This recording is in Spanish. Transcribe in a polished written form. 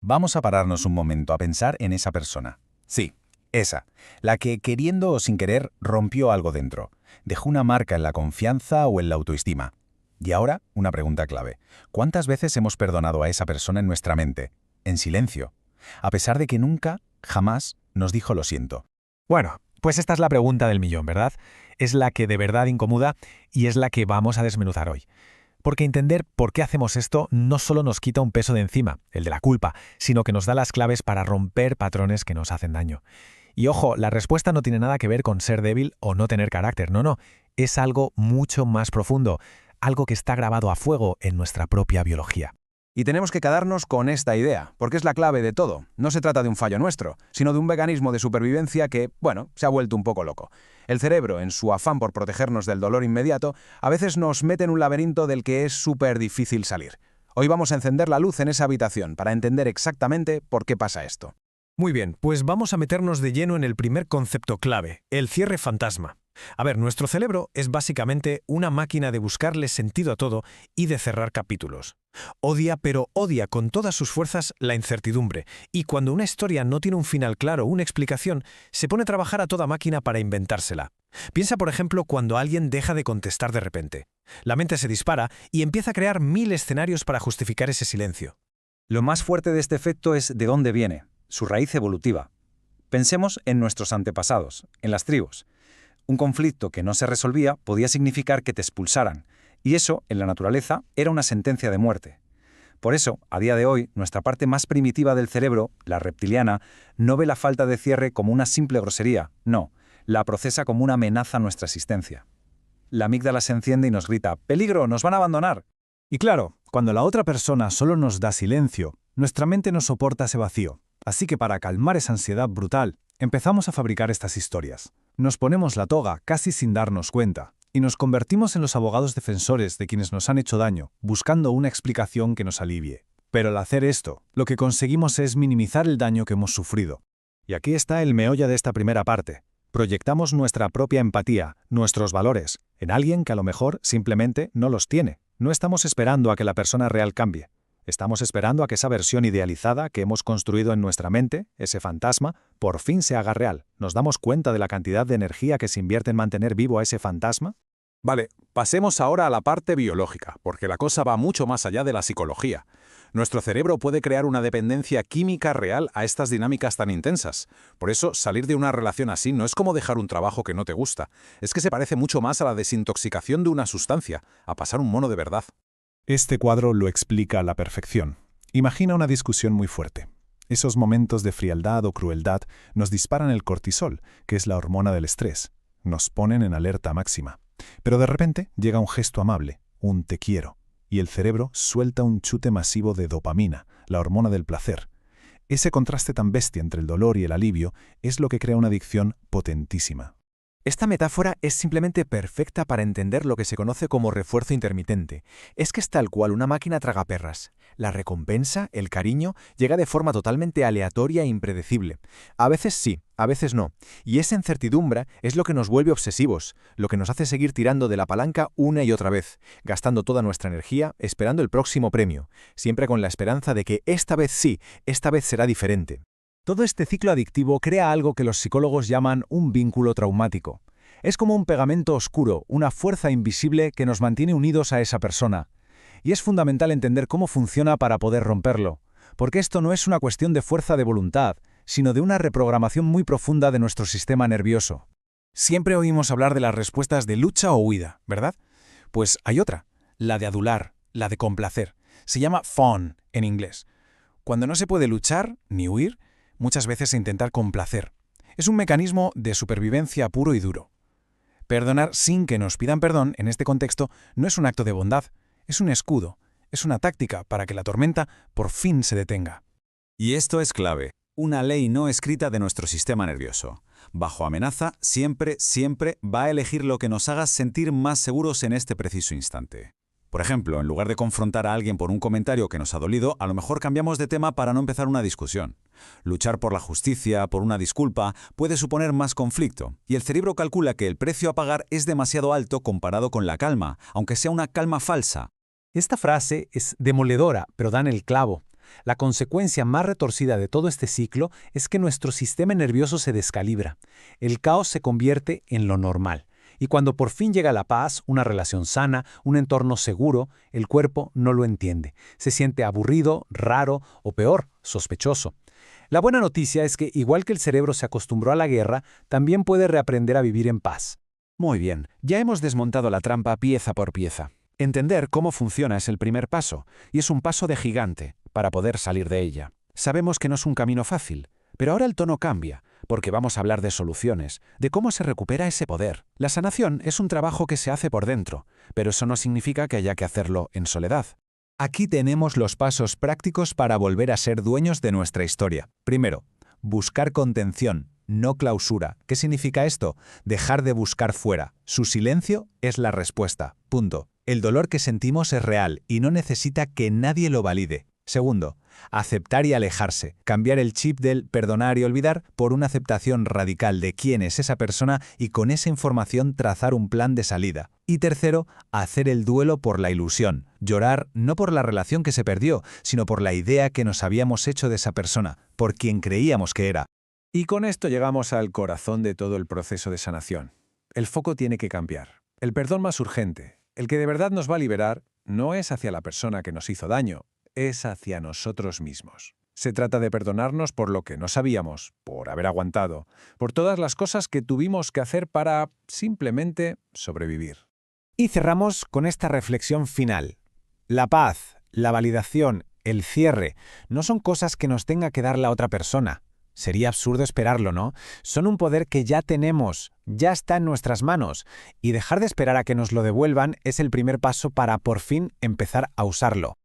Vamos a pararnos un momento a pensar en esa persona. Sí, esa, la que queriendo o sin querer rompió algo dentro, dejó una marca en la confianza o en la autoestima. Y ahora, una pregunta clave. ¿Cuántas veces hemos perdonado a esa persona en nuestra mente, en silencio, a pesar de que nunca, jamás, nos dijo lo siento? Bueno, pues esta es la pregunta del millón, ¿verdad? Es la que de verdad incomoda y es la que vamos a desmenuzar hoy. Porque entender por qué hacemos esto no solo nos quita un peso de encima, el de la culpa, sino que nos da las claves para romper patrones que nos hacen daño. Y ojo, la respuesta no tiene nada que ver con ser débil o no tener carácter, no, es algo mucho más profundo, algo que está grabado a fuego en nuestra propia biología. Y tenemos que quedarnos con esta idea, porque es la clave de todo. No se trata de un fallo nuestro, sino de un mecanismo de supervivencia que, se ha vuelto un poco loco. El cerebro, en su afán por protegernos del dolor inmediato, a veces nos mete en un laberinto del que es súper difícil salir. Hoy vamos a encender la luz en esa habitación para entender exactamente por qué pasa esto. Muy bien, pues vamos a meternos de lleno en el primer concepto clave, el cierre fantasma. A ver, nuestro cerebro es básicamente una máquina de buscarle sentido a todo y de cerrar capítulos. Odia, pero odia con todas sus fuerzas la incertidumbre, y cuando una historia no tiene un final claro o una explicación, se pone a trabajar a toda máquina para inventársela. Piensa, por ejemplo, cuando alguien deja de contestar de repente. La mente se dispara y empieza a crear 1000 escenarios para justificar ese silencio. Lo más fuerte de este efecto es de dónde viene, su raíz evolutiva. Pensemos en nuestros antepasados, en las tribus. Un conflicto que no se resolvía podía significar que te expulsaran, y eso, en la naturaleza, era una sentencia de muerte. Por eso, a día de hoy, nuestra parte más primitiva del cerebro, la reptiliana, no ve la falta de cierre como una simple grosería, no, la procesa como una amenaza a nuestra existencia. La amígdala se enciende y nos grita: ¡peligro, nos van a abandonar! Y claro, cuando la otra persona solo nos da silencio, nuestra mente no soporta ese vacío. Así que para calmar esa ansiedad brutal, empezamos a fabricar estas historias. Nos ponemos la toga casi sin darnos cuenta, y nos convertimos en los abogados defensores de quienes nos han hecho daño, buscando una explicación que nos alivie. Pero al hacer esto, lo que conseguimos es minimizar el daño que hemos sufrido. Y aquí está el meollo de esta primera parte. Proyectamos nuestra propia empatía, nuestros valores, en alguien que a lo mejor simplemente no los tiene. No estamos esperando a que la persona real cambie. Estamos esperando a que esa versión idealizada que hemos construido en nuestra mente, ese fantasma, por fin se haga real. ¿Nos damos cuenta de la cantidad de energía que se invierte en mantener vivo a ese fantasma? Vale, pasemos ahora a la parte biológica, porque la cosa va mucho más allá de la psicología. Nuestro cerebro puede crear una dependencia química real a estas dinámicas tan intensas. Por eso, salir de una relación así no es como dejar un trabajo que no te gusta. Es que se parece mucho más a la desintoxicación de una sustancia, a pasar un mono de verdad. Este cuadro lo explica a la perfección. Imagina una discusión muy fuerte. Esos momentos de frialdad o crueldad nos disparan el cortisol, que es la hormona del estrés. Nos ponen en alerta máxima. Pero de repente llega un gesto amable, un te quiero, y el cerebro suelta un chute masivo de dopamina, la hormona del placer. Ese contraste tan bestia entre el dolor y el alivio es lo que crea una adicción potentísima. Esta metáfora es simplemente perfecta para entender lo que se conoce como refuerzo intermitente. Es que es tal cual una máquina tragaperras. La recompensa, el cariño, llega de forma totalmente aleatoria e impredecible. A veces sí, a veces no. Y esa incertidumbre es lo que nos vuelve obsesivos, lo que nos hace seguir tirando de la palanca una y otra vez, gastando toda nuestra energía esperando el próximo premio, siempre con la esperanza de que esta vez sí, esta vez será diferente. Todo este ciclo adictivo crea algo que los psicólogos llaman un vínculo traumático. Es como un pegamento oscuro, una fuerza invisible que nos mantiene unidos a esa persona. Y es fundamental entender cómo funciona para poder romperlo, porque esto no es una cuestión de fuerza de voluntad, sino de una reprogramación muy profunda de nuestro sistema nervioso. Siempre oímos hablar de las respuestas de lucha o huida, ¿verdad? Pues hay otra, la de adular, la de complacer. Se llama fawn en inglés. Cuando no se puede luchar ni huir, muchas veces intentar complacer. Es un mecanismo de supervivencia puro y duro. Perdonar sin que nos pidan perdón, en este contexto, no es un acto de bondad, es un escudo, es una táctica para que la tormenta por fin se detenga. Y esto es clave, una ley no escrita de nuestro sistema nervioso. Bajo amenaza, siempre va a elegir lo que nos haga sentir más seguros en este preciso instante. Por ejemplo, en lugar de confrontar a alguien por un comentario que nos ha dolido, a lo mejor cambiamos de tema para no empezar una discusión. Luchar por la justicia, por una disculpa, puede suponer más conflicto, y el cerebro calcula que el precio a pagar es demasiado alto comparado con la calma, aunque sea una calma falsa. Esta frase es demoledora, pero da en el clavo. La consecuencia más retorcida de todo este ciclo es que nuestro sistema nervioso se descalibra. El caos se convierte en lo normal. Y cuando por fin llega la paz, una relación sana, un entorno seguro, el cuerpo no lo entiende. Se siente aburrido, raro o peor, sospechoso. La buena noticia es que, igual que el cerebro se acostumbró a la guerra, también puede reaprender a vivir en paz. Muy bien, ya hemos desmontado la trampa pieza por pieza. Entender cómo funciona es el primer paso, y es un paso de gigante para poder salir de ella. Sabemos que no es un camino fácil, pero ahora el tono cambia, porque vamos a hablar de soluciones, de cómo se recupera ese poder. La sanación es un trabajo que se hace por dentro, pero eso no significa que haya que hacerlo en soledad. Aquí tenemos los pasos prácticos para volver a ser dueños de nuestra historia. Primero, buscar contención, no clausura. ¿Qué significa esto? Dejar de buscar fuera. Su silencio es la respuesta. Punto. El dolor que sentimos es real y no necesita que nadie lo valide. Segundo, aceptar y alejarse. Cambiar el chip del perdonar y olvidar por una aceptación radical de quién es esa persona y con esa información trazar un plan de salida. Y tercero, hacer el duelo por la ilusión. Llorar no por la relación que se perdió, sino por la idea que nos habíamos hecho de esa persona, por quien creíamos que era. Y con esto llegamos al corazón de todo el proceso de sanación. El foco tiene que cambiar. El perdón más urgente, el que de verdad nos va a liberar, no es hacia la persona que nos hizo daño, es hacia nosotros mismos. Se trata de perdonarnos por lo que no sabíamos, por haber aguantado, por todas las cosas que tuvimos que hacer para simplemente sobrevivir. Y cerramos con esta reflexión final. La paz, la validación, el cierre, no son cosas que nos tenga que dar la otra persona. Sería absurdo esperarlo, ¿no? Son un poder que ya tenemos, ya está en nuestras manos, y dejar de esperar a que nos lo devuelvan es el primer paso para por fin empezar a usarlo.